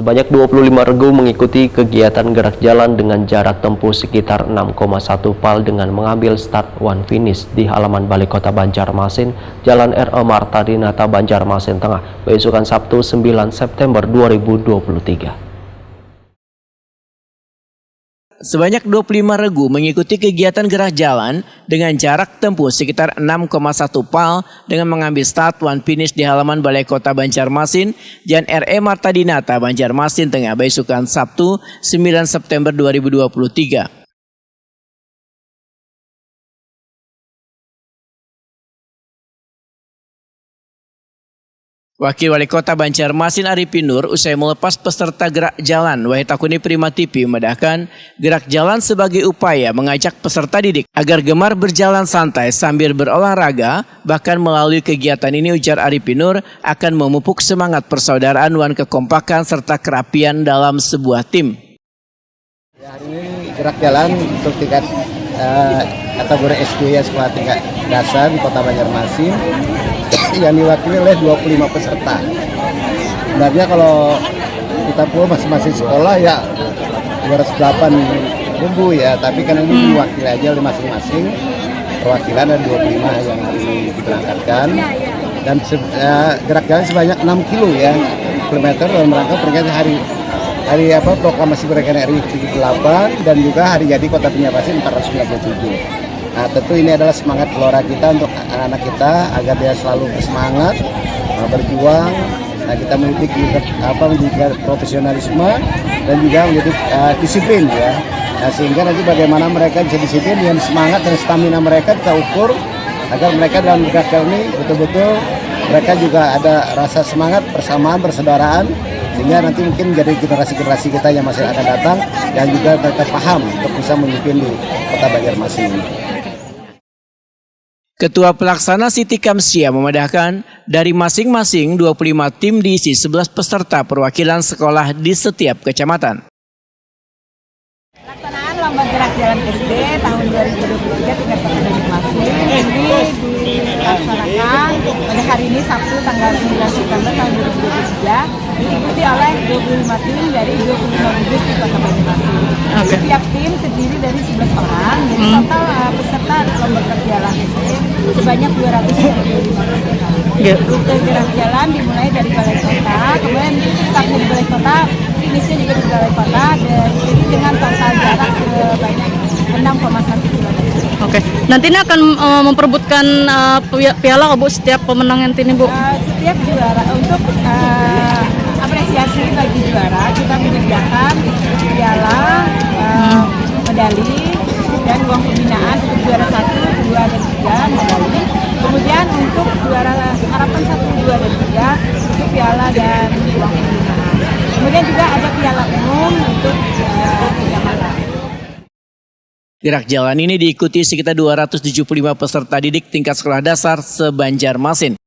Sebanyak 25 regu mengikuti kegiatan gerak jalan dengan jarak tempuh sekitar 6,1 pal dengan mengambil start one finish di halaman Balai Kota Banjarmasin, Jalan R.E. Marta Dinata, Banjarmasin Tengah, besokan Sabtu 9 September 2023. Sebanyak 25 regu mengikuti kegiatan gerak jalan dengan jarak tempuh sekitar 6,1 pal dengan mengambil start one finish di halaman Balai Kota Banjarmasin, Jalan R.E. Marta Dinata, Banjarmasin Tengah, besokan Sabtu 9 September 2023. Wakil Wali Kota Banjarmasin Arifin Nur usai melepas peserta gerak jalan Wahid Takuni Prima TV memedahkan gerak jalan sebagai upaya mengajak peserta didik agar gemar berjalan santai sambil berolahraga. Bahkan melalui kegiatan ini, ujar Arifin Nur, akan memupuk semangat persaudaraan dan kekompakan serta kerapian dalam sebuah tim. Hari ini gerak jalan untuk tingkat kategori SD ya, sekolah tingkat dasar di Kota Banjarmasin yang diwakili oleh 25 peserta. Sebenarnya kalau kita pun masing-masing sekolah ya 208 ribu ya, tapi kan ini diwakili aja oleh masing-masing perwakilan ada 25 yang hari ini diberangkatkan, dan gerak jalan sebanyak 6 kilo ya kilometer dalam rangka peringatan hari proklamasi kemerdekaan RI 78 dan juga hari jadi Kota Banjarmasin 497. Nah, tentu ini adalah semangat gelora kita untuk anak-anak kita agar dia selalu bersemangat, berjuang. Nah, kita mendidik profesionalisme dan juga mendidik disiplin ya. Nah, sehingga nanti bagaimana mereka bisa disiplin dengan semangat dan stamina mereka kita ukur agar mereka dalam gerak ini betul-betul mereka juga ada rasa semangat, persamaan, persaudaraan, sehingga nanti mungkin menjadi generasi-generasi kita yang masih akan datang yang juga mereka paham untuk bisa memimpin di Kota Banjarmasin ini. Ketua Pelaksana Siti Kamsia memedahkan dari masing-masing 25 tim diisi 11 peserta perwakilan sekolah di setiap kecamatan. Pelaksanaan Lomba Gerak Jalan SD tahun 2023 tingkat Kota Banjarmasin ini dilaksanakan pada hari ini Sabtu tanggal 9 September tahun 2023 diikuti oleh 25 tim dari 25 gugus di Kota Banjarmasin. Setiap tim terdiri dari 11 orang, jadi total peserta lomba gerak jalan SD sebanyak 225 peserta. Rute gerak jalan dimulai dari Balai Kota, kemudian start dari Balai Kota, finishnya juga di Balai Kota, jadi dengan total jarak sebanyak 6,1 km. Oke, nanti ini akan memperebutkan piala Bu setiap pemenang nanti ini Bu? Setiap juara untuk apresiasi bagi juara kita menyediakan piala, medali dan uang pembinaan untuk juara 1, 2, dan 3 medali. Kemudian untuk juara harapan 1, 2, dan 3 itu piala dan uang pembinaan. Kemudian juga ada piala umum untuk kecamatan. Gerak jalan ini diikuti sekitar 275 peserta didik tingkat sekolah dasar se-Banjarmasin.